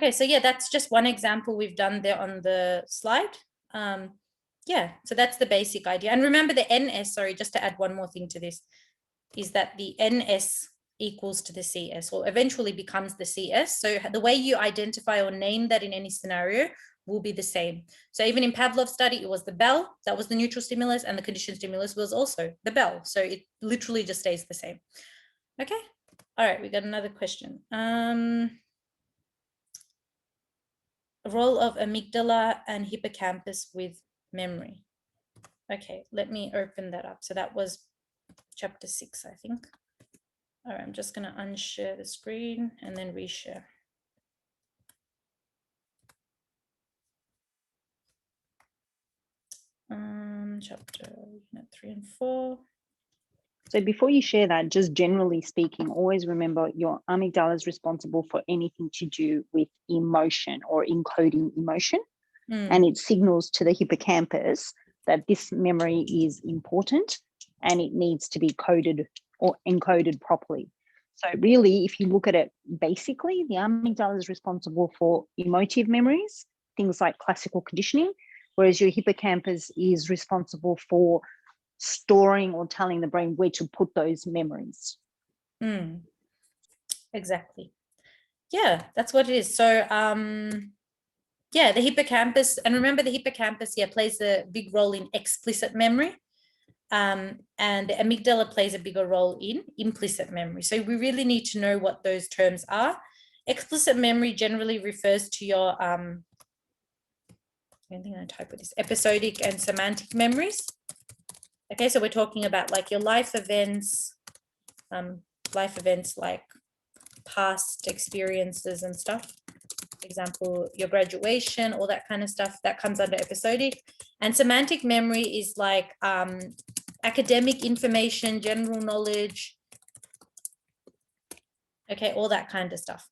Okay, so yeah, that's just one example we've done there on the slide. Yeah, so that's the basic idea. And remember the NS, sorry, just to add one more thing to this, is that the NS equals to the CS, or eventually becomes the CS. So the way you identify or name that in any scenario will be the same. So even in Pavlov's study, it was the bell, that was the neutral stimulus, and the conditioned stimulus was also the bell. So it literally just stays the same. Okay, all right, we got another question. Role of amygdala and hippocampus with memory. Okay, let me open that up. So that was chapter 6, I think. All right, I'm just going to unshare the screen and then reshare. Chapter 3 and 4. So before you share that, just generally speaking, always remember your amygdala is responsible for anything to do with emotion or encoding emotion. And it signals to the hippocampus that this memory is important and it needs to be coded or encoded properly. So really, if you look at it basically, the amygdala is responsible for emotive memories, things like classical conditioning, whereas your hippocampus is responsible for storing or telling the brain where to put those memories. Exactly. Yeah, that's what it is. So yeah, the hippocampus, and remember the hippocampus plays a big role in explicit memory, and the amygdala plays a bigger role in implicit memory. So we really need to know what those terms are. Explicit memory generally refers to your I think I type with this, episodic and semantic memories. Okay, so we're talking about like your life events like past experiences and stuff. For example, your graduation, all that kind of stuff, that comes under episodic. And semantic memory is like academic information, general knowledge, okay, all that kind of stuff.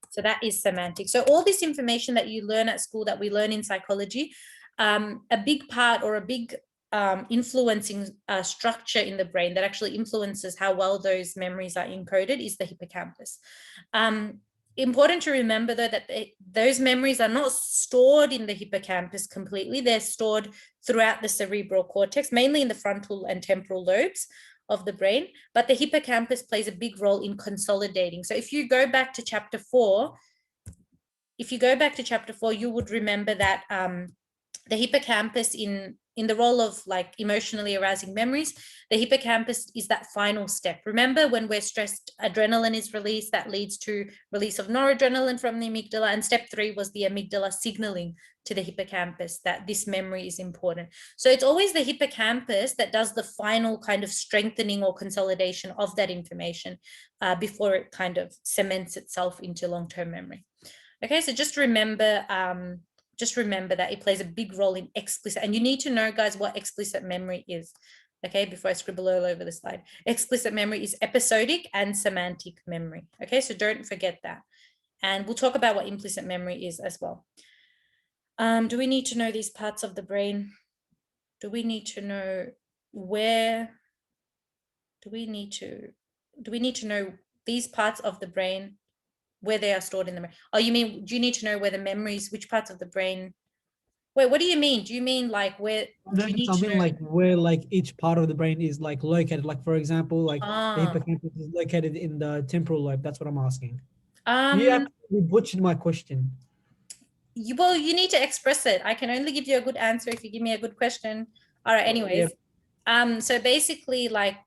So that is semantic. So all this information that you learn at school, that we learn in psychology, a big part or a big influencing structure in the brain that actually influences how well those memories are encoded is the hippocampus. Important to remember though that those memories are not stored in the hippocampus completely. They're stored throughout the cerebral cortex, mainly in the frontal and temporal lobes of the brain, but the hippocampus plays a big role in consolidating. So if you go back to chapter 4, you would remember that the hippocampus in the role of like emotionally arousing memories, the hippocampus is that final step. Remember, when we're stressed, adrenaline is released, that leads to release of noradrenaline from the amygdala, and step 3 was the amygdala signaling to the hippocampus that this memory is important. So it's always the hippocampus that does the final kind of strengthening or consolidation of that information before it kind of cements itself into long-term memory. Okay, so just remember that it plays a big role in explicit, and you need to know, guys, what explicit memory is, okay, before I scribble all over the slide. Explicit memory is episodic and semantic memory, okay, so don't forget that. And we'll talk about what implicit memory is as well. Do we need to know these parts of the brain? Do we need to know where? Do we need to know these parts of the brain, where they are stored in the brain? Oh, you mean, do you need to know where the memories, which parts of the brain? Wait, what do you mean? Do you mean like where? I mean like where like each part of the brain is like located. Like for example, like the hippocampus is located in the temporal lobe. That's what I'm asking. You actually butchered my question. Well, you need to express it. I can only give you a good answer if you give me a good question. All right. Anyways, so basically, like,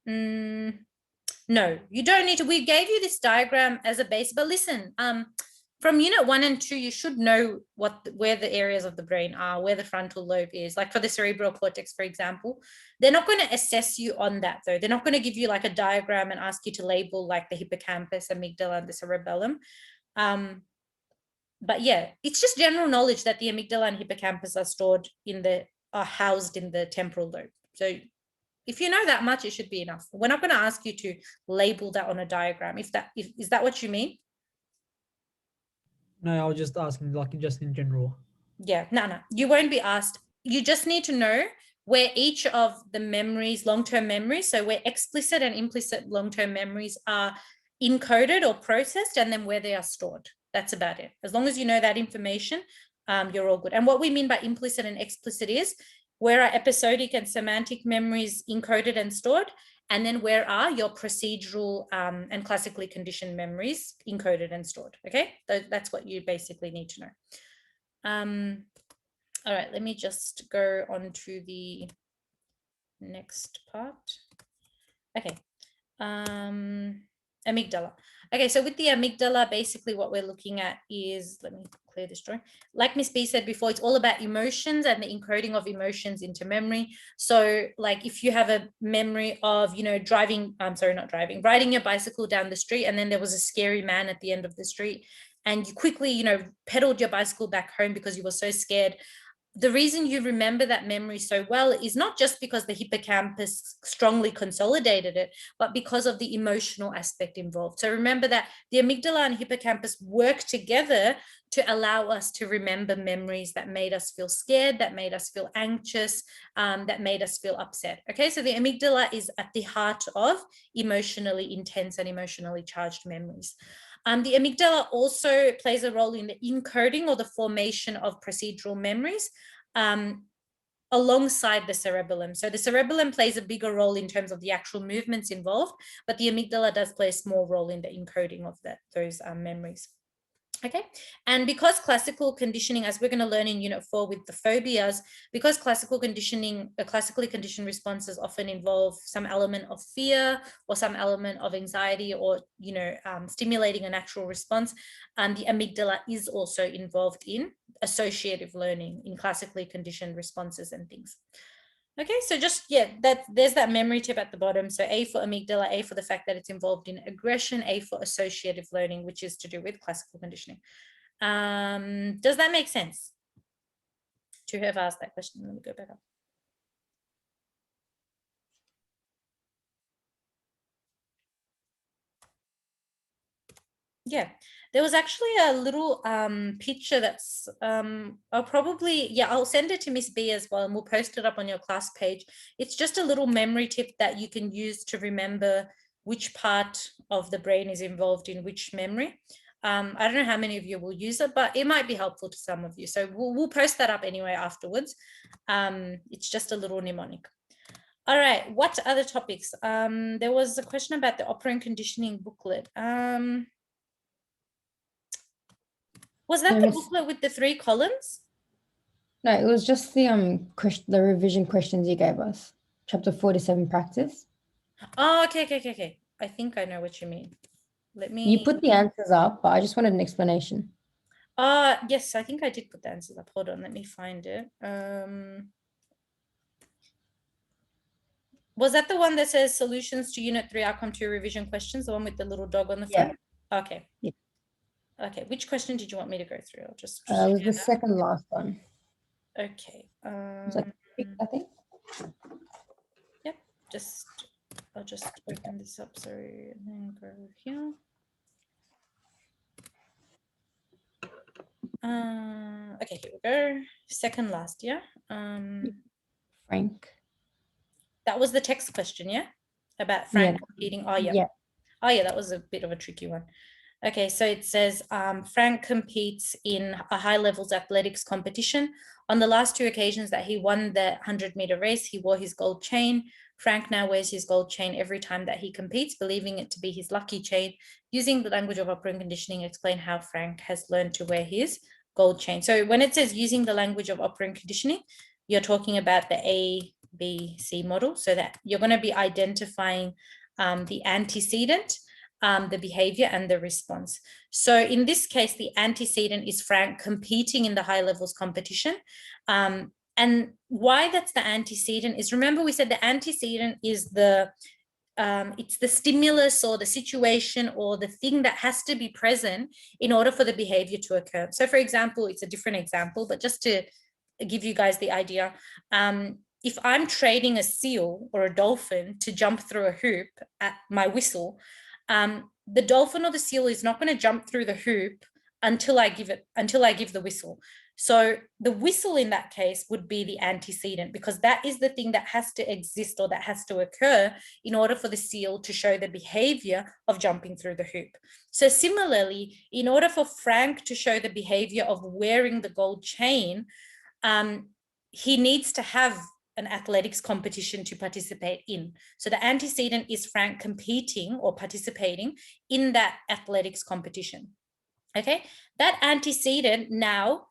no, you don't need to. We gave you this diagram as a base, but listen, from unit 1 and 2, you should know where the areas of the brain are, where the frontal lobe is. Like for the cerebral cortex, for example, they're not going to assess you on that though. They're not going to give you like a diagram and ask you to label like the hippocampus, amygdala, and the cerebellum. But yeah, it's just general knowledge that the amygdala and hippocampus are housed in the temporal lobe. So if you know that much, it should be enough. We're not going to ask you to label that on a diagram. Is that what you mean? No, I was just asking, like, just in general. Yeah, no, you won't be asked. You just need to know where each of the memories, long-term memories, so where explicit and implicit long-term memories are encoded or processed, and then where they are stored. That's about it. As long as you know that information, you're all good. And what we mean by implicit and explicit is where are episodic and semantic memories encoded and stored, and then where are your procedural and classically conditioned memories encoded and stored, okay? That's what you basically need to know. All right, let me just go on to the next part. Okay, amygdala. Okay, so with the amygdala, basically what we're looking at is, let me clear this drawing. Like Miss B said before, it's all about emotions and the encoding of emotions into memory. So like if you have a memory of, you know, riding your bicycle down the street, and then there was a scary man at the end of the street, and you quickly, you know, pedaled your bicycle back home because you were so scared. The reason you remember that memory so well is not just because the hippocampus strongly consolidated it, but because of the emotional aspect involved. So remember that the amygdala and hippocampus work together to allow us to remember memories that made us feel scared, that made us feel anxious, that made us feel upset. Okay, so the amygdala is at the heart of emotionally intense and emotionally charged memories. The amygdala also plays a role in the encoding or the formation of procedural memories alongside the cerebellum. So the cerebellum plays a bigger role in terms of the actual movements involved, but the amygdala does play a small role in the encoding of those memories. Okay, and because classical conditioning, as we're going to learn in Unit 4 with the phobias, because classically conditioned responses often involve some element of fear or some element of anxiety, or, you know, stimulating a natural response, the amygdala is also involved in associative learning in classically conditioned responses and things. Okay, so just, yeah, there's that memory tip at the bottom. So A for amygdala, A for the fact that it's involved in aggression, A for associative learning, which is to do with classical conditioning. Does that make sense? To have asked that question, let me go back up. Yeah, there was actually a little picture that's I'll send it to Miss B as well, and we'll post it up on your class page. It's just a little memory tip that you can use to remember which part of the brain is involved in which memory. I don't know how many of you will use it, but it might be helpful to some of you. So we'll post that up anyway afterwards. It's just a little mnemonic. All right, what other topics? There was a question about the operant conditioning booklet. Was that the booklet with the 3 columns? No, it was just the revision questions you gave us. Chapter 47 practice. Oh, okay. I think I know what you mean. Let me. You put the answers up, but I just wanted an explanation. Yes, I think I did put the answers up. Hold on, let me find it. Was that the one that says solutions to Unit 3 outcome 2 revision questions, the one with the little dog on the front? Yeah. Okay. Yeah. Okay, which question did you want me to go through? I'll just it was the second last one. Okay. I think. Yep. I'll just open this up. Sorry, and then go here. Okay, here we go. Second last, yeah. Frank. That was the text question, yeah? About Frank competing. Oh, yeah. Oh, yeah, that was a bit of a tricky one. Okay, so it says Frank competes in a high levels athletics competition. On the last 2 occasions that he won the 100-meter race, he wore his gold chain. Frank now wears his gold chain every time that he competes, believing it to be his lucky chain. Using the language of operant conditioning, explain how Frank has learned to wear his gold chain. So when it says using the language of operant conditioning, you're talking about the A, B, C model, so that you're going to be identifying the antecedent, the behavior, and the response. So in this case, the antecedent is Frank competing in the high levels competition. And why that's the antecedent is, remember we said the antecedent is it's the stimulus or the situation or the thing that has to be present in order for the behavior to occur. So for example, it's a different example, but just to give you guys the idea, if I'm training a seal or a dolphin to jump through a hoop at my whistle, the dolphin or the seal is not going to jump through the hoop until I give the whistle. So the whistle in that case would be the antecedent, because that is the thing that has to exist or that has to occur in order for the seal to show the behavior of jumping through the hoop. So similarly, in order for Frank to show the behavior of wearing the gold chain, he needs to have an athletics competition to participate in. So the antecedent is Frank competing or participating in that athletics competition. Okay, that antecedent now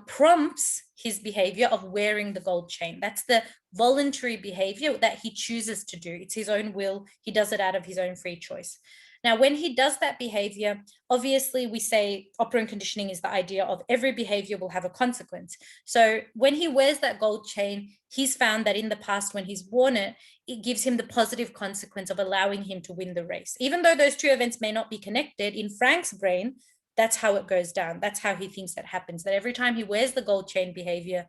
prompts his behavior of wearing the gold chain. That's the voluntary behavior that he chooses to do. It's his own will. He does it out of his own free choice. Now, when he does that behavior, obviously we say operant conditioning is the idea of every behavior will have a consequence. So when he wears that gold chain, he's found that in the past when he's worn it, it gives him the positive consequence of allowing him to win the race. Even though those two events may not be connected, in Frank's brain, that's how it goes down. That's how he thinks that happens, that every time he wears the gold chain behavior,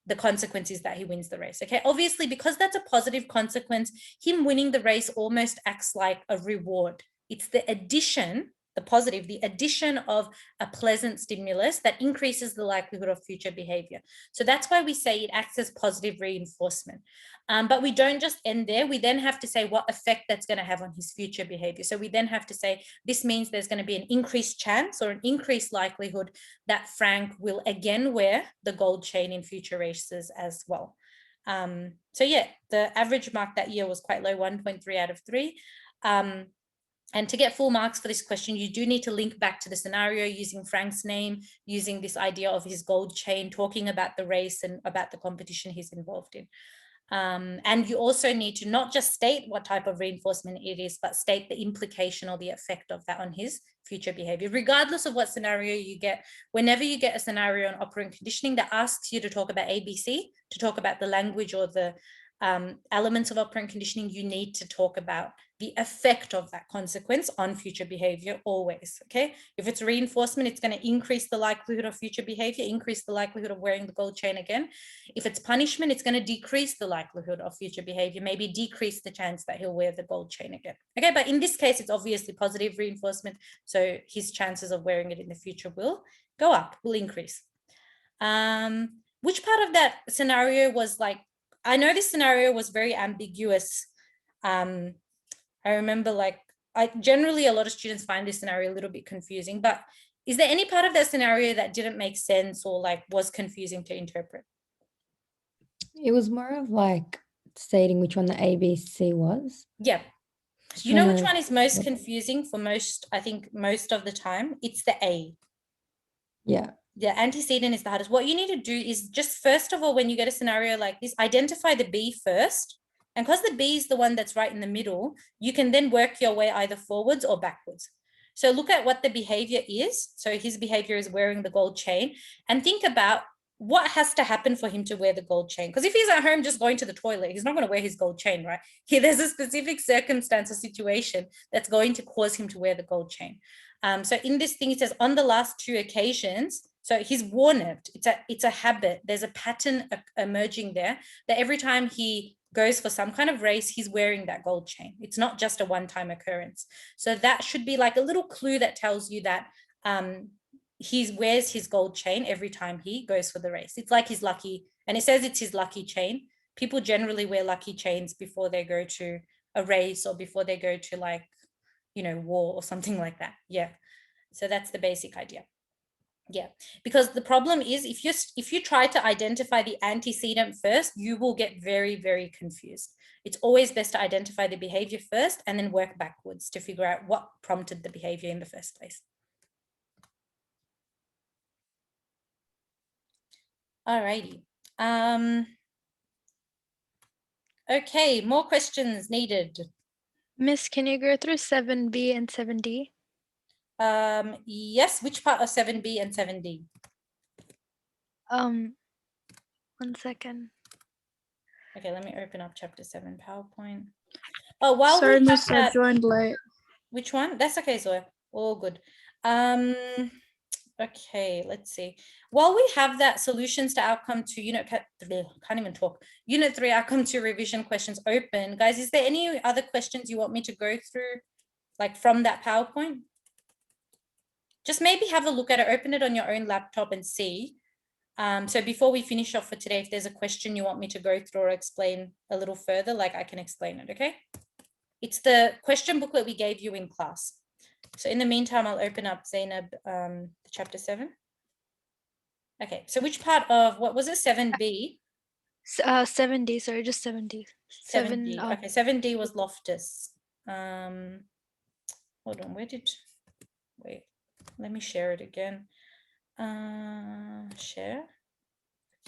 the consequence is that he wins the race. Okay, obviously, because that's a positive consequence, him winning the race almost acts like a reward. It's the addition, the positive, the addition of a pleasant stimulus that increases the likelihood of future behavior. So that's why we say it acts as positive reinforcement. But we don't just end there. We then have to say what effect that's going to have on his future behavior. So we then have to say, this means there's going to be an increased chance or an increased likelihood that Frank will again wear the gold chain in future races as well. So yeah, the average mark that year was quite low, 1.3 out of 3. And to get full marks for this question, you do need to link back to the scenario using Frank's name, using this idea of his gold chain, talking about the race and about the competition he's involved in. And you also need to not just state what type of reinforcement it is, but state the implication or the effect of that on his future behavior, regardless of what scenario you get. Whenever you get a scenario on operant conditioning that asks you to talk about ABC, to talk about the language or the elements of operant conditioning, you need to talk about the effect of that consequence on future behavior always, okay? If it's reinforcement, it's going to increase the likelihood of future behavior, increase the likelihood of wearing the gold chain again. If it's punishment, it's going to decrease the likelihood of future behavior, maybe decrease the chance that he'll wear the gold chain again, okay? But in this case, it's obviously positive reinforcement, so his chances of wearing it in the future will go up, will increase. Which part of that scenario was like, I know this scenario was very ambiguous. I remember generally a lot of students find this scenario a little bit confusing, but is there any part of that scenario that didn't make sense or like was confusing to interpret? It was more of like stating which one the ABC was. Yeah. You know which one is most confusing for most, I think most of the time? It's the A. Yeah. The antecedent is the hardest. What you need to do is just, first of all, when you get a scenario like this, identify the B first. And because the B is the one that's right in the middle, you can then work your way either forwards or backwards. So look at what the behavior is. So his behavior is wearing the gold chain, and think about what has to happen for him to wear the gold chain. Because if he's at home just going to the toilet, he's not going to wear his gold chain, right? Here, there's a specific circumstance or situation that's going to cause him to wear the gold chain. So in this thing, it says on the last 2 occasions, so he's worn it. It's a habit. There's a pattern emerging there that every time he goes for some kind of race, he's wearing that gold chain. It's not just a one-time occurrence. So that should be like a little clue that tells you that he wears his gold chain every time he goes for the race. It's like his lucky, and it says it's his lucky chain. People generally wear lucky chains before they go to a race or before they go to like, war or something like that. Yeah. So that's the basic idea. Yeah, because the problem is if you try to identify the antecedent first, you will get very, very confused. It's always best to identify the behavior first and then work backwards to figure out what prompted the behavior in the first place. All righty. Okay, more questions needed. Miss, can you go through 7B and 7D? Yes, which part of 7B and 7D? 1 second. Okay, let me open up chapter 7 PowerPoint. Oh, while sorry, we Miss, I joined late. Which one? That's okay, Zoe. All good. Okay, let's see. While we have that solutions to outcome to unit, can't even talk. Unit 3 outcome to revision questions open. Guys, is there any other questions you want me to go through, like from that PowerPoint? just maybe have a look at it, open it on your own laptop and see. So before we finish off for today, if there's a question you want me to go through or explain a little further, like I can explain it, okay? It's the question booklet we gave you in class. So in the meantime, I'll open up Zainab, chapter 7. Okay, so which part of, what was it, 7B? 7D, sorry, just 7D. 7D, okay, 7D was Loftus. Hold on, wait, let me share it again. Share,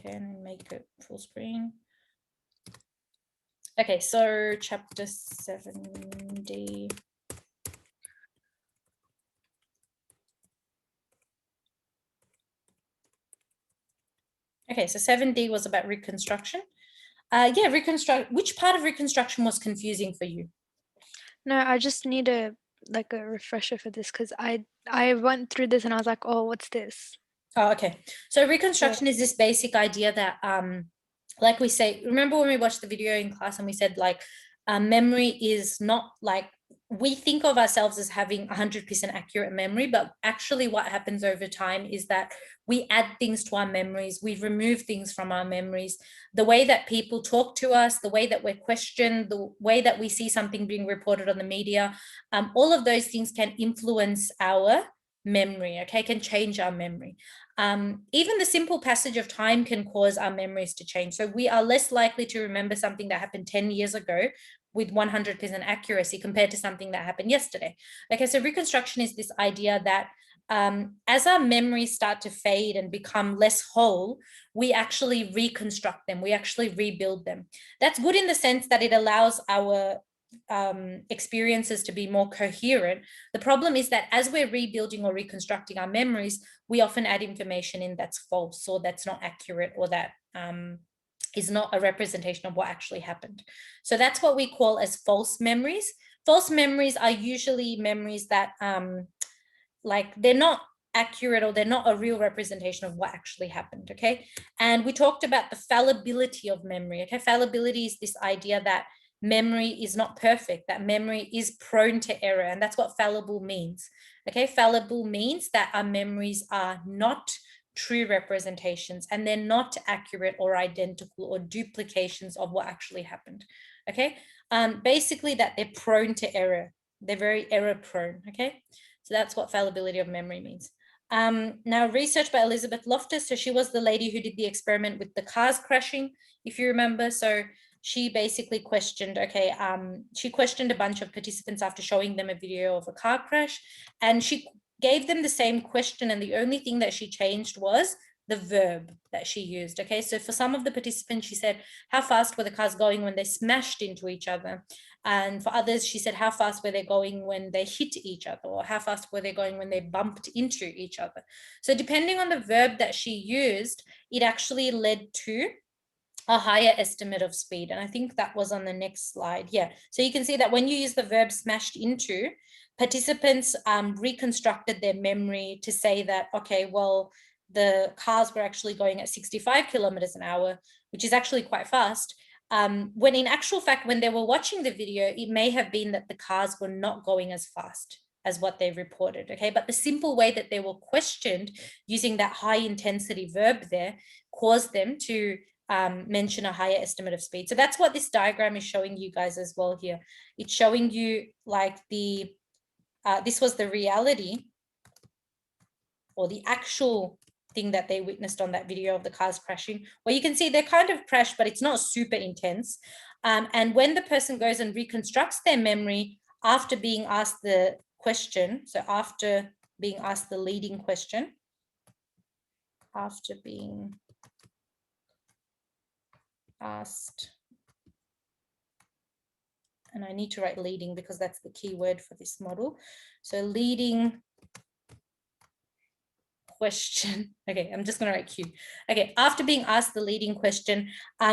okay, and make it full screen. Okay, so chapter 7D. Okay, so 7D was about reconstruction. Yeah, which part of reconstruction was confusing for you? No, I just need a refresher for this because I went through this and I was like, oh, what's this? Oh, okay. So reconstruction is this basic idea that, like we say, remember when we watched the video in class and we said like memory is not like, we think of ourselves as having 100% accurate memory, but actually what happens over time is that we add things to our memories, we remove things from our memories. The way that people talk to us, the way that we're questioned, the way that we see something being reported on the media, all of those things can influence our memory, okay, can change our memory. Even the simple passage of time can cause our memories to change. So we are less likely to remember something that happened 10 years ago with 100% accuracy compared to something that happened yesterday. Okay, so reconstruction is this idea that as our memories start to fade and become less whole, we actually reconstruct them, we actually rebuild them. That's good in the sense that it allows our experiences to be more coherent. The problem is that as we're rebuilding or reconstructing our memories, we often add information in that's false or that's not accurate or that is not a representation of what actually happened. So that's what we call as false memories. False memories are usually memories that like they're not accurate or they're not a real representation of what actually happened, okay? And we talked about the fallibility of memory, okay? Fallibility is this idea that memory is not perfect, that memory is prone to error, and that's what fallible means, okay? Fallible means that our memories are not true representations and they're not accurate or identical or duplications of what actually happened, okay? Basically that they're prone to error, they're very error prone, okay? So that's what fallibility of memory means. Now research by Elizabeth Loftus, so she was the lady who did the experiment with the cars crashing, if you remember. So she basically questioned, okay, she questioned a bunch of participants after showing them a video of a car crash, and she gave them the same question, and the only thing that she changed was the verb that she used, okay? So for some of the participants, she said, how fast were the cars going when they smashed into each other? And for others, she said, how fast were they going when they hit each other? Or how fast were they going when they bumped into each other? So depending on the verb that she used, it actually led to a higher estimate of speed. And I think that was on the next slide. Yeah. So you can see that when you use the verb smashed into, participants reconstructed their memory to say that, okay, well, the cars were actually going at 65 kilometers an hour, which is actually quite fast. When in actual fact, when they were watching the video, it may have been that the cars were not going as fast as what they reported, okay? But the simple way that they were questioned using that high intensity verb there caused them to mention a higher estimate of speed. So that's what this diagram is showing you guys as well here. It's showing you like the, this was the reality or the actual thing that they witnessed on that video of the cars crashing, where you can see they kind of crashed, but it's not super intense. And when the person goes and reconstructs their memory after being asked the question, so after being asked the leading question, after being asked, and I need to write leading because that's the key word for this model. So leading question. Okay, I'm just going to write Q. Okay, after being asked the leading question,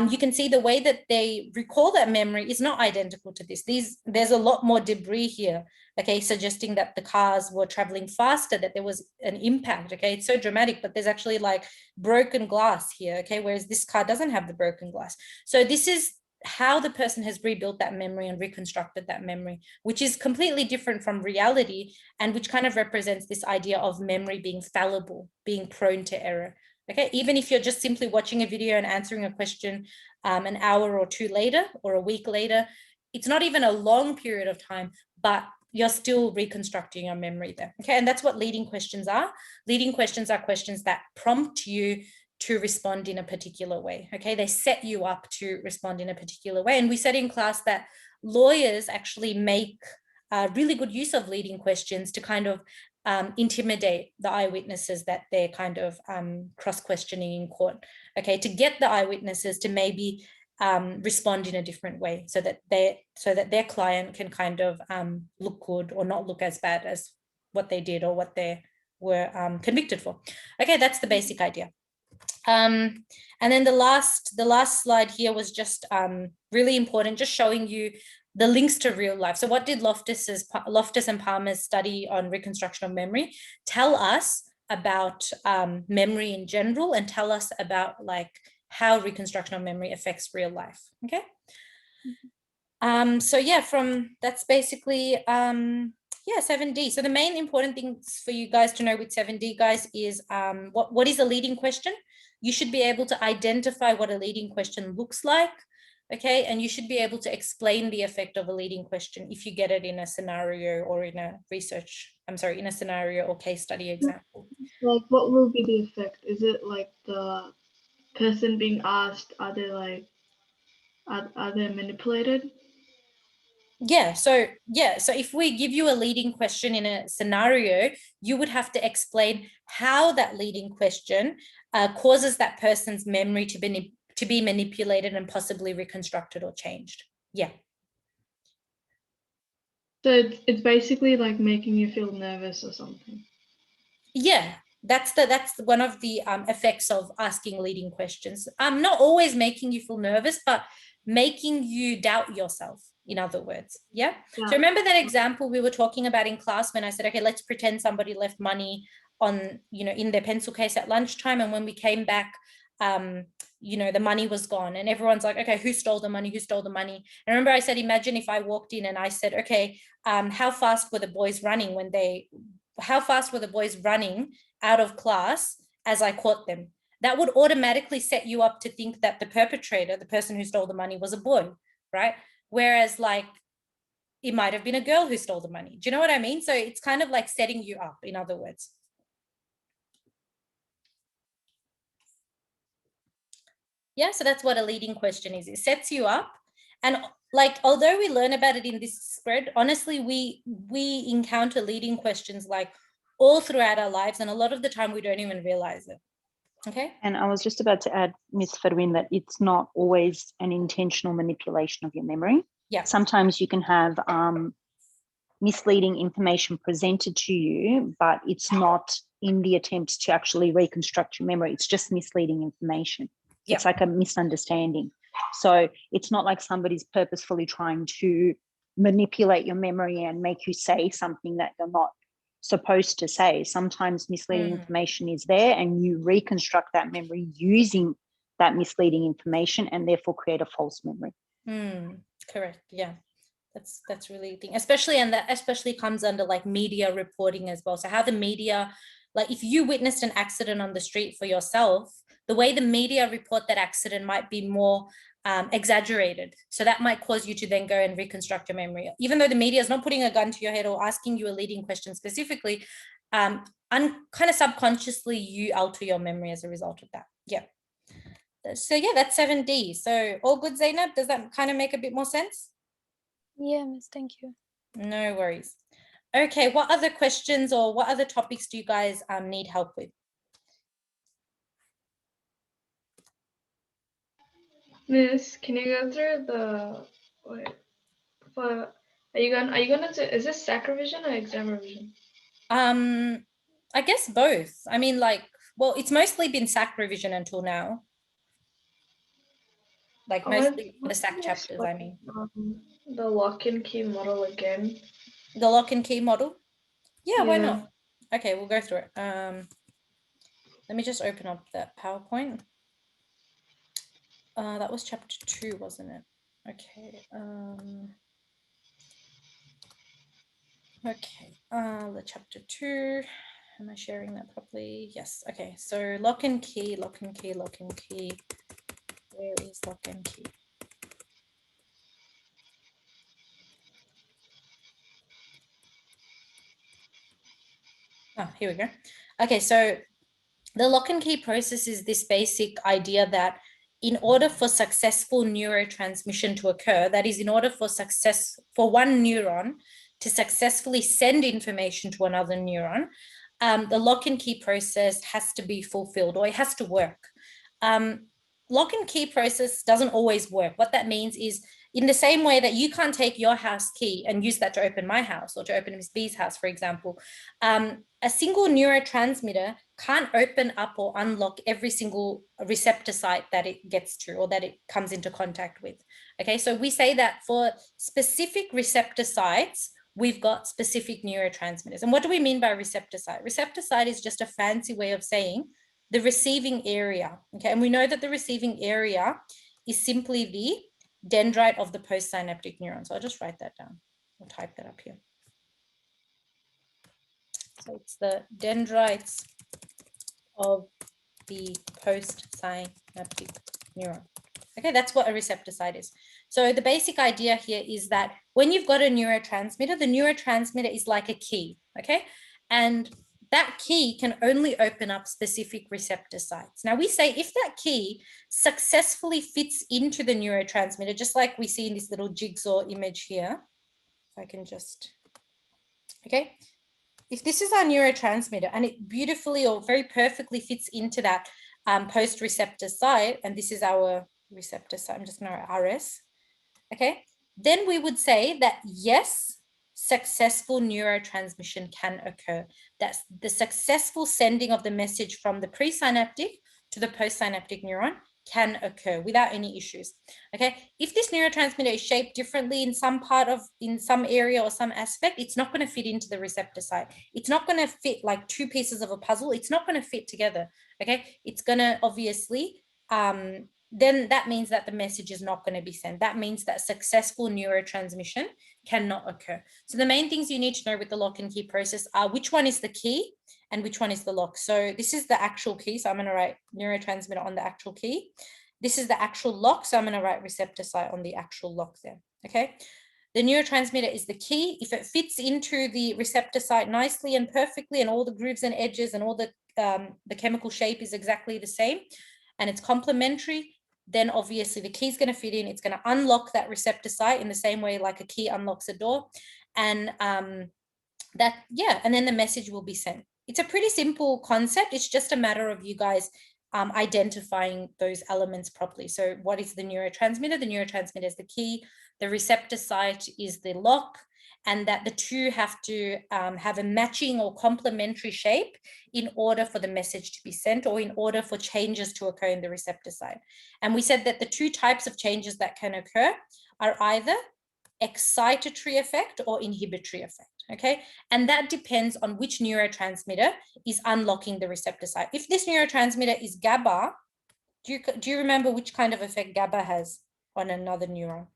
you can see the way that they recall that memory is not identical to this. There's a lot more debris here, okay, suggesting that the cars were traveling faster, that there was an impact, okay? It's so dramatic, but there's actually like broken glass here, okay, whereas this car doesn't have the broken glass. So this is how the person has rebuilt that memory and reconstructed that memory, which is completely different from reality, and which kind of represents this idea of memory being fallible, being prone to error. Okay, even if you're just simply watching a video and answering a question an hour or two later or a week later, it's not even a long period of time, but you're still reconstructing your memory there. Okay, and that's what leading questions are. Leading questions are questions that prompt you to respond in a particular way. Okay, they set you up to respond in a particular way. And we said in class that lawyers actually make really good use of leading questions to kind of intimidate the eyewitnesses that they're kind of cross-questioning in court. Okay, to get the eyewitnesses to maybe respond in a different way, so that their client can kind of look good or not look as bad as what they did or what they were convicted for. Okay, that's the basic idea. And then the last slide here was just really important, just showing you the links to real life. So what did Loftus and Palmer's study on reconstruction of memory tell us about memory in general, and tell us about like how reconstruction of memory affects real life? Okay. So yeah, that's basically 7D. So the main important things for you guys to know with 7D, guys, is what is a leading question. You should be able to identify what a leading question looks like. Okay, and you should be able to explain the effect of a leading question if you get it in a scenario or in a in a scenario or case study example. Like, what will be the effect? Is it like the person being asked, are they manipulated? So if we give you a leading question in a scenario, you would have to explain how that leading question causes that person's memory to be manipulated and possibly reconstructed or changed. Yeah. So it's basically like making you feel nervous or something. Yeah, that's one of the effects of asking leading questions. Not always making you feel nervous, but making you doubt yourself, in other words. Yeah. So remember that example we were talking about in class when I said, okay, let's pretend somebody left money on, in their pencil case at lunchtime, and when we came back, the money was gone, and everyone's like, okay, who stole the money? And remember I said, imagine if I walked in and I said, okay, how fast were the boys running out of class as I caught them? That would automatically set you up to think that the perpetrator, the person who stole the money, was a boy, right? Whereas like it might have been a girl who stole the money. Do you know what I mean? So it's kind of like setting you up, in other words. Yeah, so that's what a leading question is. It sets you up. And like, although we learn about it in this spread, honestly, we encounter leading questions like all throughout our lives, and a lot of the time we don't even realize it. Okay. And I was just about to add, Ms. Ferwin, that it's not always an intentional manipulation of your memory. Yeah. Sometimes you can have misleading information presented to you, but it's not in the attempt to actually reconstruct your memory. It's just misleading information. Yeah. It's like a misunderstanding. So it's not like somebody's purposefully trying to manipulate your memory and make you say something that you're not supposed to say. Sometimes misleading information is there, and you reconstruct that memory using that misleading information, and therefore create a false memory. Correct. Yeah, that's really the thing, especially, and that especially comes under like media reporting as well. So how the media, like if you witnessed an accident on the street for yourself, the way the media report that accident might be more exaggerated. So that might cause you to then go and reconstruct your memory. Even though the media is not putting a gun to your head or asking you a leading question specifically, kind of subconsciously you alter your memory as a result of that. Yeah. So yeah, that's 7D. So all good, Zainab? Does that kind of make a bit more sense? Yeah, miss, thank you. No worries. Okay, what other questions or what other topics do you guys need help with? Miss, can you go through are you gonna do, is this SAC revision or exam revision? I guess both. I mean, like, well, it's mostly been SAC revision until now. Like mostly the SAC chapters, I mean. The lock and key model again. The lock and key model? Yeah, why not? Okay, we'll go through it. Let me just open up that PowerPoint. That was chapter 2, wasn't it? Okay. Okay. The chapter 2. Am I sharing that properly? Yes. Okay. So lock and key, lock and key, lock and key. Where is lock and key? Here we go. Okay, so the lock and key process is this basic idea that in order for successful neurotransmission to occur, that is, in order for one neuron to successfully send information to another neuron, the lock and key process has to be fulfilled, or it has to work. Lock and key process doesn't always work. What that means is, in the same way that you can't take your house key and use that to open my house or to open Miss B's house, for example, a single neurotransmitter can't open up or unlock every single receptor site that it gets to or that it comes into contact with. Okay, so we say that for specific receptor sites, we've got specific neurotransmitters. And what do we mean by receptor site? Receptor site is just a fancy way of saying the receiving area. Okay, and we know that the receiving area is simply the dendrite of the postsynaptic neuron. So I'll just write that down. I'll type that up here. So it's the dendrites of the postsynaptic neuron. Okay, that's what a receptor site is. So the basic idea here is that when you've got a neurotransmitter, the neurotransmitter is like a key, okay? And that key can only open up specific receptor sites. Now we say if that key successfully fits into the neurotransmitter, just like we see in this little jigsaw image here, if I can just, okay? If this is our neurotransmitter and it beautifully or very perfectly fits into that post-receptor site, and this is our receptor site, I'm just going to write RS, okay? Then we would say that yes, successful neurotransmission can occur. That's the successful sending of the message from the presynaptic to the postsynaptic neuron can occur without any issues. Okay, if this neurotransmitter is shaped differently in some area or some aspect, it's not going to fit into the receptor site. It's not going to fit like two pieces of a puzzle. It's not going to fit together. Okay, it's going to obviously then that means that the message is not going to be sent. That means that successful neurotransmission cannot occur. So the main things you need to know with the lock and key process are which one is the key and which one is the lock. So this is the actual key. So I'm going to write neurotransmitter on the actual key. This is the actual lock. So I'm going to write receptor site on the actual lock there. Okay. The neurotransmitter is the key. If it fits into the receptor site nicely and perfectly, and all the grooves and edges and all the chemical shape is exactly the same, and it's complementary, then obviously the key is going to fit in. It's going to unlock that receptor site in the same way like a key unlocks a door. And and then the message will be sent. It's a pretty simple concept. It's just a matter of you guys identifying those elements properly. So what is the neurotransmitter? The neurotransmitter is the key. The receptor site is the lock, and that the two have to have a matching or complementary shape in order for the message to be sent, or in order for changes to occur in the receptor site. And we said that the two types of changes that can occur are either excitatory effect or inhibitory effect, okay? And that depends on which neurotransmitter is unlocking the receptor site. If this neurotransmitter is GABA, do you remember which kind of effect GABA has on another neuron?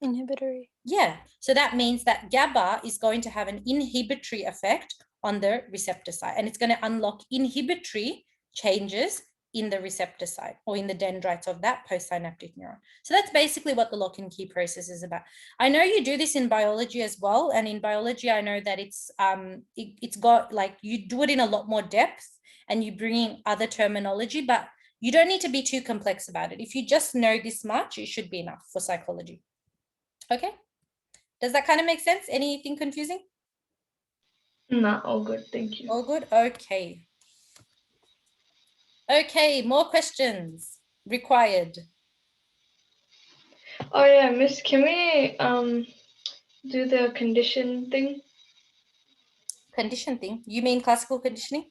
Inhibitory. Yeah, so that means that GABA is going to have an inhibitory effect on the receptor site, and it's going to unlock inhibitory changes in the receptor site or in the dendrites of that postsynaptic neuron. So that's basically what the lock and key process is about. I know you do this in biology as well, and in biology I know that it's got like, you do it in a lot more depth and you bring in other terminology, but you don't need to be too complex about it. If you just know this much, it should be enough for psychology. Okay, does that kind of make sense? Anything confusing? No, all good, thank you. All good, okay. Okay, more questions required. Oh yeah, Miss, can we do the condition thing? Condition thing? You mean classical conditioning?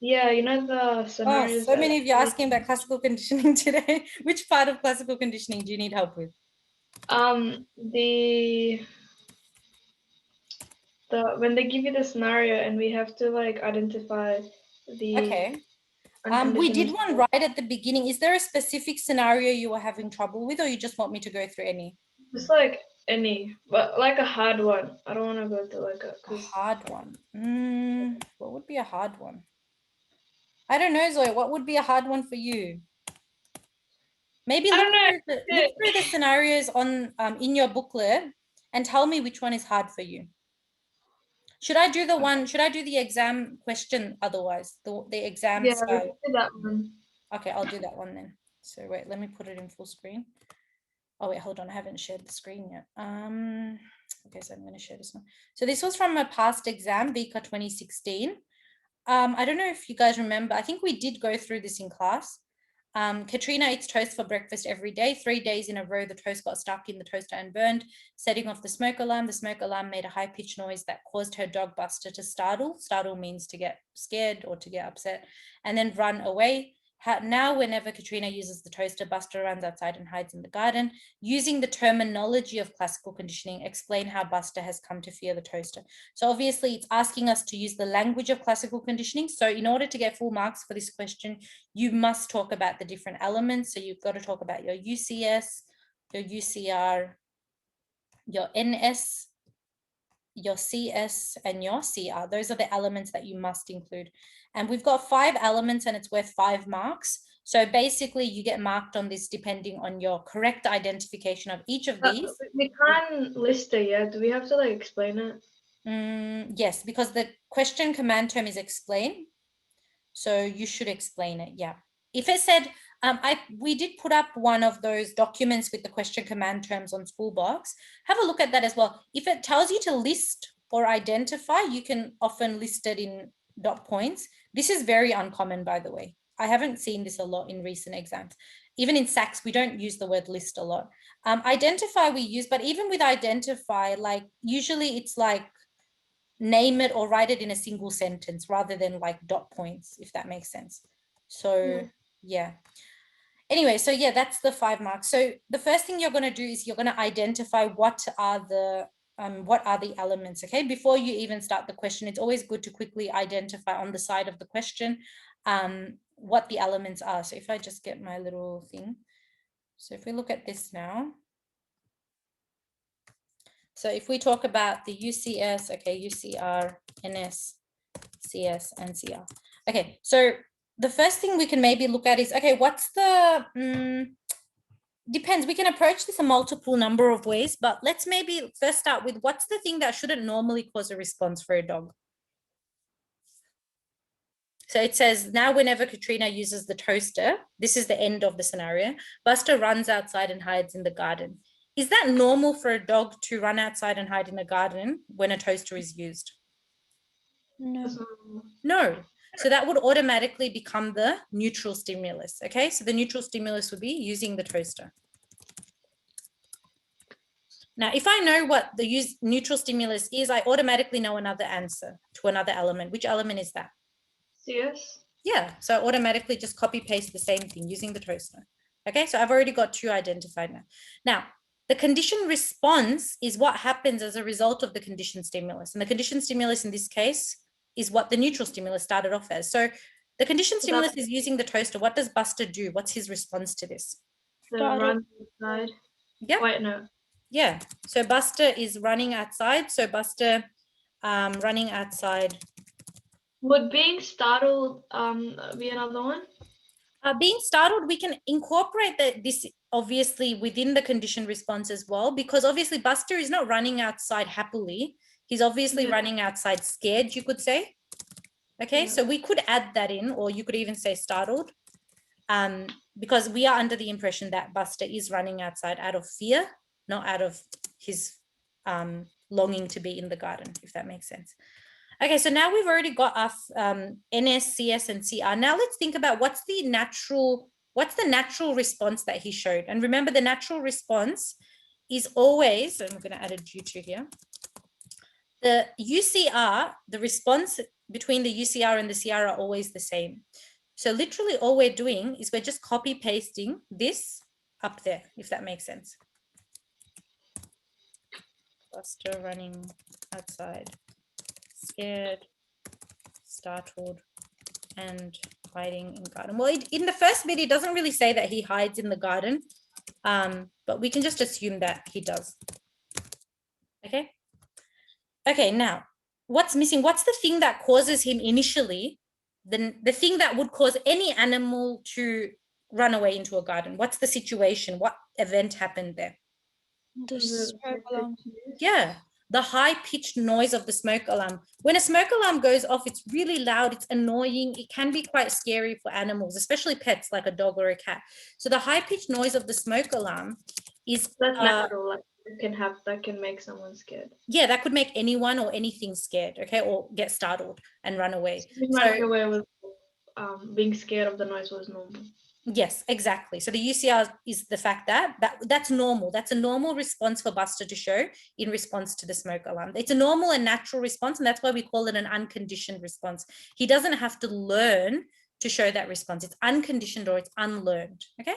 Yeah, you know the scenarios. Oh, so many of you are asking about classical conditioning today. Which part of classical conditioning do you need help with? When they give you the scenario and we have to like identify the. Okay. We did one right at the beginning. Is there a specific scenario you were having trouble with, or you just want me to go through any? Just like any, but like a hard one. I don't want to go to like a hard one. What would be a hard one? I don't know, Zoe. What would be a hard one for you? Maybe look through the scenarios on in your booklet and tell me which one is hard for you. Should I do the exam question otherwise? The exam style? Do that one. Okay, I'll do that one then. So wait, let me put it in full screen. Oh wait, hold on, I haven't shared the screen yet. Okay, so I'm going to share this one. So this was from a past exam, Vika 2016. I don't know if you guys remember, I think we did go through this in class. Katrina eats toast for breakfast every day. 3 days in a row, the toast got stuck in the toaster and burned. Setting off the smoke alarm. The smoke alarm made a high-pitched noise that caused her dog Buster to startle. Startle means to get scared or to get upset, and then run away. Now, whenever Katrina uses the toaster, Buster runs outside and hides in the garden. Using the terminology of classical conditioning, explain how Buster has come to fear the toaster. So obviously it's asking us to use the language of classical conditioning. So in order to get full marks for this question, you must talk about the different elements. So you've got to talk about your UCS, your UCR, your NS, your CS, and your CR. Those are the elements that you must include. And we've got 5 elements and it's worth 5 marks. So basically you get marked on this depending on your correct identification of each of these. We can't list it yet. Do we have to like explain it? Yes, because the question command term is explain. So you should explain it, yeah. If it said, we did put up one of those documents with the question command terms on Schoolbox. Have a look at that as well. If it tells you to list or identify, you can often list it in dot points. This is very uncommon, by the way. I haven't seen this a lot in recent exams. Even in SACS, we don't use the word list a lot. Identify we use, but even with identify, like usually it's like name it or write it in a single sentence rather than like dot points, if that makes sense. So yeah. Anyway, so yeah, that's the 5 marks. So the first thing you're going to do is you're going to identify what are the elements, okay? Before you even start the question, it's always good to quickly identify on the side of the question what the elements are. So if I just get my little thing. So if we look at this now. So if we talk about the UCS, okay, UCR, NS, CS, and CR. Okay, so the first thing we can maybe look at is, okay, what's the, depends, we can approach this a multiple number of ways, but let's maybe first start with what's the thing that shouldn't normally cause a response for a dog? So it says, now whenever Katrina uses the toaster, this is the end of the scenario, Buster runs outside and hides in the garden. Is that normal for a dog to run outside and hide in a garden when a toaster is used? No. No. So that would automatically become the neutral stimulus. Okay, so the neutral stimulus would be using the toaster. Now, if I know what the neutral stimulus is, I automatically know another answer to another element. Which element is that? CS. Yeah, so I automatically just copy paste the same thing using the toaster. Okay, so I've already got 2 identified now. Now, the condition response is what happens as a result of the conditioned stimulus. And the conditioned stimulus in this case is what the neutral stimulus started off as. So the conditioned stimulus is using the toaster. What does Buster do? What's his response to this? Run outside. Yeah. Wait, no. Yeah. So Buster is running outside. So Buster running outside. Would being startled be another one? Being startled, we can incorporate this obviously within the conditioned response as well, because obviously Buster is not running outside happily. He's obviously running outside scared, you could say. Okay, so we could add that in, or you could even say startled, because we are under the impression that Buster is running outside out of fear, not out of his longing to be in the garden, if that makes sense. Okay, so now we've already got our NS, CS, and CR. Now let's think about what's the natural response that he showed. And remember, the natural response is always, so I'm going to add a due to here. The UCR, the response between the UCR and the CR are always the same. So literally all we're doing is we're just copy pasting this up there, if that makes sense. Buster running outside, scared, startled, and hiding in garden. Well, in the first bit, it doesn't really say that he hides in the garden, but we can just assume that he does. Okay. Okay, now, what's missing? What's the thing that causes him initially, the thing that would cause any animal to run away into a garden? What's the situation? What event happened there? The smoke alarm. Yeah, the high-pitched noise of the smoke alarm. When a smoke alarm goes off, it's really loud, it's annoying, it can be quite scary for animals, especially pets like a dog or a cat. So the high-pitched noise of the smoke alarm is That's natural, like that can make someone scared. Yeah, that could make anyone or anything scared, okay, or get startled and run away. Running away with being scared of the noise was normal. Yes, exactly. So the UCR is the fact that that's normal. That's a normal response for Buster to show in response to the smoke alarm. It's a normal and natural response, and that's why we call it an unconditioned response. He doesn't have to learn to show that response. It's unconditioned or it's unlearned, okay?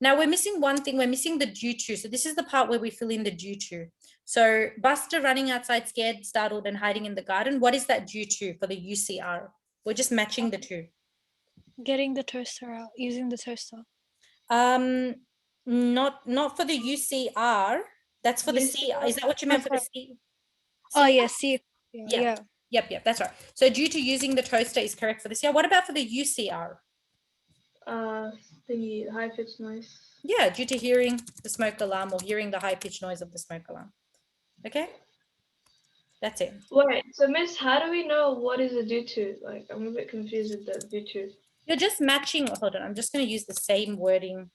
Now we're missing one thing. We're missing the due to. So this is the part where we fill in the due to. So Buster running outside, scared, startled, and hiding in the garden. What is that due to for the UCR? We're just matching the two. Getting the toaster out, using the toaster. Not for the UCR. That's for the CR. Is that what you meant for the C? Oh yeah, see. Yeah. Yep, that's right. So due to using the toaster is correct for the CR. What about for the UCR? The high-pitched noise. Yeah, due to hearing the smoke alarm or hearing the high-pitched noise of the smoke alarm. Okay, that's it. Wait, so Miss, how do we know what is it due to? Like, I'm a bit confused with the due to. You're just matching. Hold on, I'm just going to use the same wording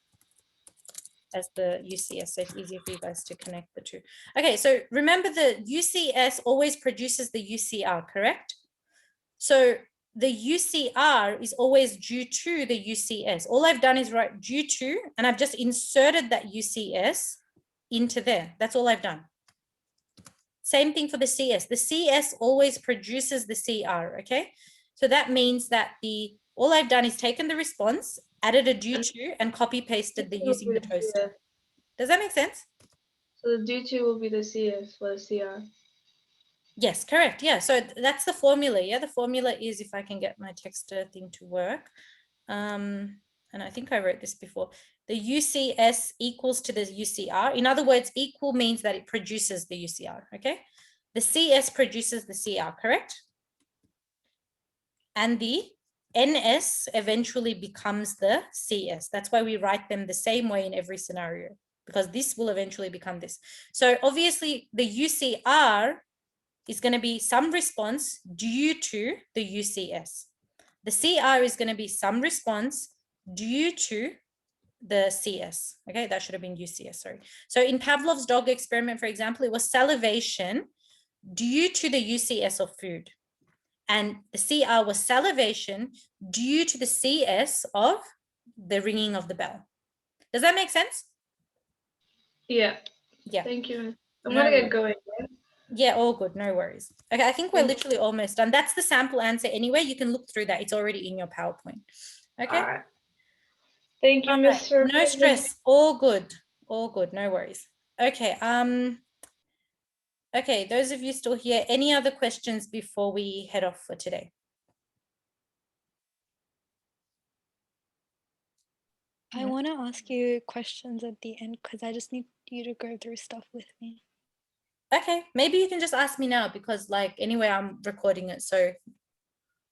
as the UCS, so it's easier for you guys to connect the two. Okay, so remember the UCS always produces the UCR, correct? So the UCR is always due to the UCS. All I've done is write due to, and I've just inserted that UCS into there. That's all I've done. Same thing for the CS. The CS always produces the CR, okay? So that means that all I've done is taken the response, added a due to, and copy pasted the using the toaster. Does that make sense? So the due to will be the CS for the CR. Yes, correct. Yeah, so that's the formula. Yeah, the formula is, if I can get my texter thing to work, and I think I wrote this before, the UCS equals to the UCR. In other words, equal means that it produces the UCR, okay? The CS produces the CR, correct? And the NS eventually becomes the CS. That's why we write them the same way in every scenario, because this will eventually become this. So obviously the UCR is going to be some response due to the UCS. The CR is going to be some response due to the CS. Okay, that should have been UCS, sorry. So in Pavlov's dog experiment, for example, it was salivation due to the UCS of food. And the CR was salivation due to the CS of the ringing of the bell. Does that make sense? Yeah. Yeah. Thank you. I'm going to get going. Yeah, all good. No worries. Okay, I think we're literally almost done. That's the sample answer anyway. You can look through that. It's already in your PowerPoint. Okay. All right. Thank you, Miss. Right. No stress. All good. All good. No worries. Okay. Okay, those of you still here, any other questions before we head off for today? I want to ask you questions at the end because I just need you to go through stuff with me. Okay, maybe you can just ask me now because like anyway, I'm recording it. So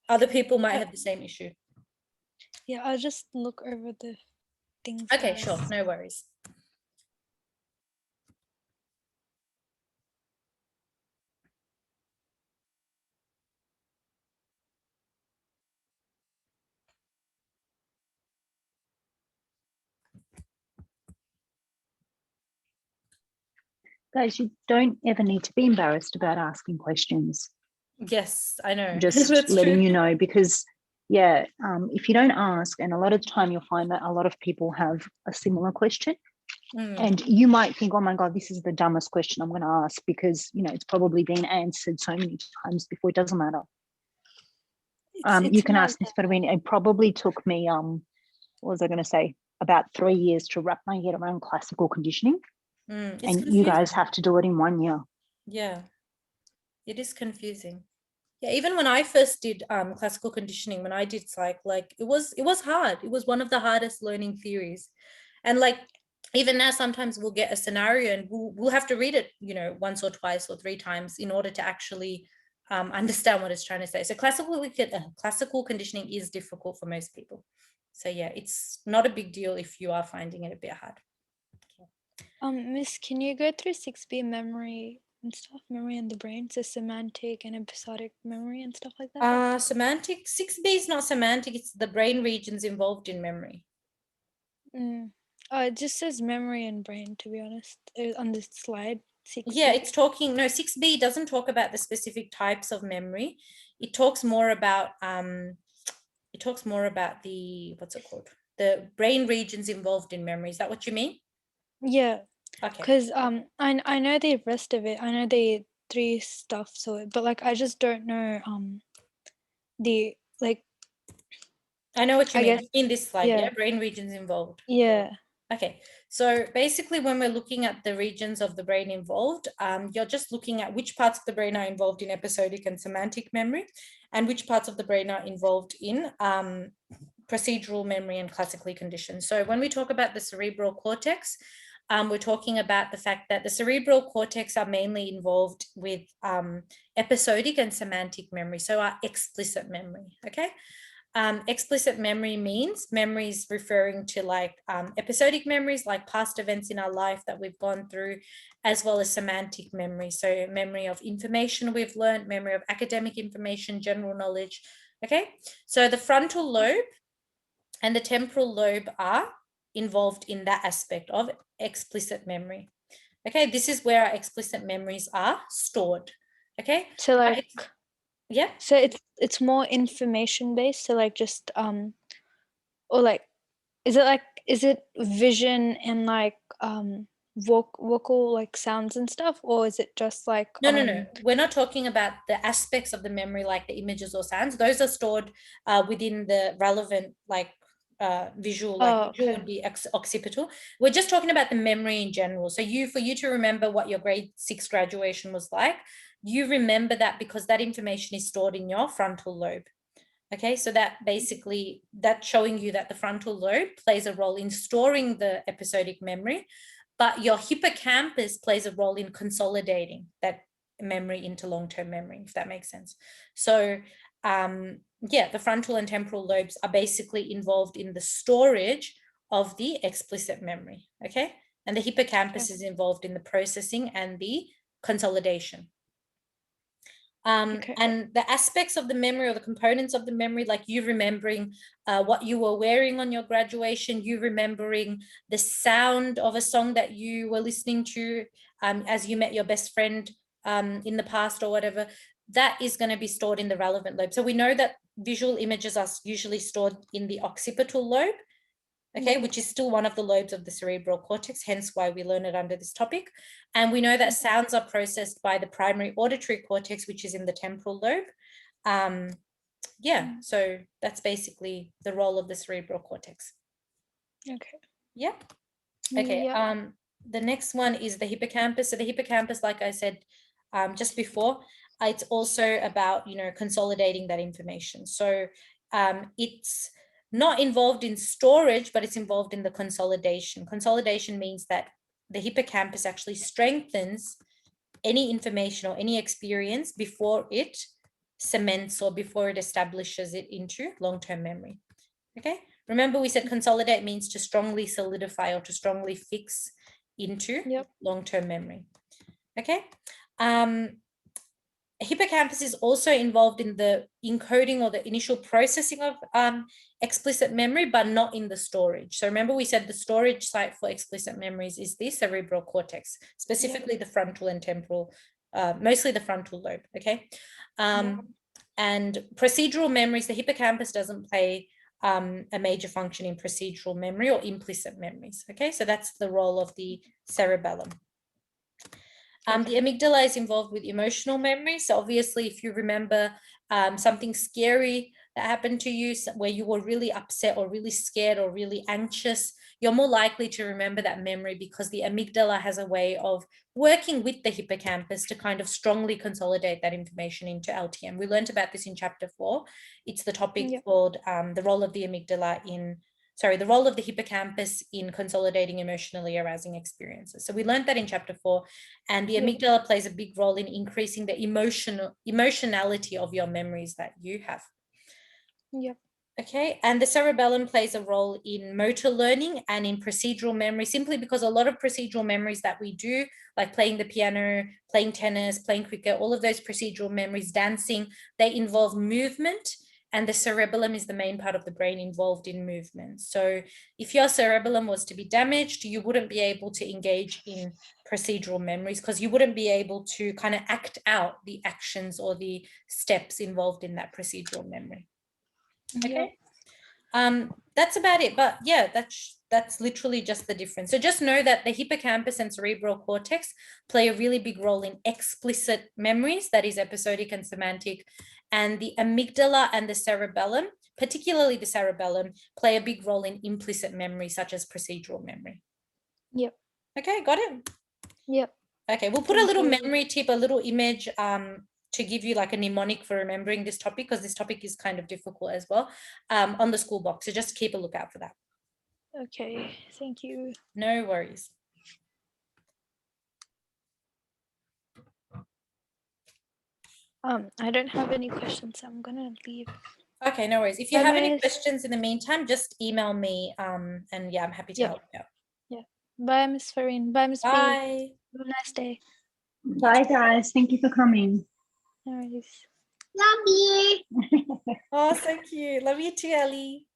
other people might have the same issue. Yeah, I'll just look over the things. Okay, sure. No worries. Guys, you don't ever need to be embarrassed about asking questions. Yes, I know. Just letting you know, because yeah, if you don't ask, and a lot of the time you'll find that a lot of people have a similar question, and you might think, oh my God, this is the dumbest question I'm going to ask because, you know, it's probably been answered so many times before. It doesn't matter. You can ask this, but I mean, it probably took me, what was I going to say, about 3 years to wrap my head around classical conditioning. And you guys have to do it in 1 year. Yeah, it is confusing. Yeah, even when I first did classical conditioning, when I did psych, like it was hard. It was one of the hardest learning theories. And like even now, sometimes we'll get a scenario and we'll have to read it, you know, once or twice or 3 times in order to actually understand what it's trying to say. So classical conditioning is difficult for most people. So yeah, it's not a big deal if you are finding it a bit hard. Miss, can you go through 6B memory and stuff, memory in the brain, so semantic and episodic memory and stuff like that? Semantic, 6B is not semantic, it's the brain regions involved in memory. It just says memory and brain, to be honest, on this slide. 6B. Yeah, it's talking, no, 6B doesn't talk about the specific types of memory. It talks more about the, what's it called? The brain regions involved in memory. Is that what you mean? Yeah. Okay. Because I know the rest of it. I know the 3 stuff, so but like I just don't know the like. I know what you mean. Guess, In this slide, yeah. yeah, brain regions involved. Yeah. Okay, so basically when we're looking at the regions of the brain involved, you're just looking at which parts of the brain are involved in episodic and semantic memory and which parts of the brain are involved in procedural memory and classically conditioned. So when we talk about the cerebral cortex, we're talking about the fact that the cerebral cortex are mainly involved with episodic and semantic memory, so our explicit memory, okay? Explicit memory means memories referring to like episodic memories, like past events in our life that we've gone through, as well as semantic memory. So memory of information we've learned, memory of academic information, general knowledge. Okay, so the frontal lobe and the temporal lobe are involved in that aspect of explicit memory. Okay, this is where our explicit memories are stored. Okay, so like yeah, so it's more information based, so like just or like is it vision and like vocal like sounds and stuff, or is it just like no, we're not talking about the aspects of the memory like the images or sounds. Those are stored within the relevant like visual, like visual would be occipital. We're just talking about the memory in general. So for you to remember what your grade 6 graduation was like, you remember that because that information is stored in your frontal lobe. Okay, so that basically, that's showing you that the frontal lobe plays a role in storing the episodic memory, but your hippocampus plays a role in consolidating that memory into long-term memory, if that makes sense. So yeah, the frontal and temporal lobes are basically involved in the storage of the explicit memory, okay? And the hippocampus is involved in the processing and the consolidation. And the aspects of the memory or the components of the memory, like you remembering what you were wearing on your graduation, you remembering the sound of a song that you were listening to as you met your best friend in the past or whatever, that is going to be stored in the relevant lobe. So we know that visual images are usually stored in the occipital lobe, okay, which is still one of the lobes of the cerebral cortex, hence why we learn it under this topic. And we know that sounds are processed by the primary auditory cortex, which is in the temporal lobe. Yeah, so that's basically the role of the cerebral cortex. Okay. Yeah. Okay. Yeah. The next one is the hippocampus. So the hippocampus, like I said just before, it's also about, you know, consolidating that information. So it's not involved in storage, but it's involved in the consolidation. Consolidation means that the hippocampus actually strengthens any information or any experience before it cements or before it establishes it into long-term memory. Okay, remember we said consolidate means to strongly solidify or to strongly fix into long-term memory. Okay, hippocampus is also involved in the encoding or the initial processing of explicit memory, but not in the storage. So remember we said the storage site for explicit memories is the cerebral cortex, specifically the frontal and temporal, mostly the frontal lobe, okay? And procedural memories, the hippocampus doesn't play a major function in procedural memory or implicit memories, okay? So that's the role of the cerebellum. The amygdala is involved with emotional memory. So obviously, if you remember something scary that happened to you where you were really upset or really scared or really anxious, you're more likely to remember that memory because the amygdala has a way of working with the hippocampus to kind of strongly consolidate that information into LTM. We learned about this in chapter 4. It's the topic called the role of the amygdala the role of the hippocampus in consolidating emotionally arousing experiences. So we learned that in chapter 4, and the amygdala plays a big role in increasing the emotionality of your memories that you have. Yep. Okay, and the cerebellum plays a role in motor learning and in procedural memory, simply because a lot of procedural memories that we do, like playing the piano, playing tennis, playing cricket, all of those procedural memories, dancing, they involve movement, and the cerebellum is the main part of the brain involved in movement. So if your cerebellum was to be damaged, you wouldn't be able to engage in procedural memories because you wouldn't be able to kind of act out the actions or the steps involved in that procedural memory. Okay. That's about it, but yeah, that's literally just the difference. So just know that the hippocampus and cerebral cortex play a really big role in explicit memories, that is episodic and semantic, and the amygdala and the cerebellum, particularly the cerebellum, play a big role in implicit memory, such as procedural memory. Yep. Okay, got it? Yep. Okay, we'll put a little memory tip, a little image to give you like a mnemonic for remembering this topic, because this topic is kind of difficult as well, on the school box. So just keep a lookout for that. Okay, thank you. No worries. I don't have any questions, so I'm gonna leave. Okay, no worries. If you have any questions in the meantime, just email me, and yeah, I'm happy to help you out. Yeah. Bye, Miss Farine. Bye, Miss B. Bye. Have a nice day. Bye, guys. Thank you for coming. No worries. Love you. Oh, so cute. Love you too, Ellie.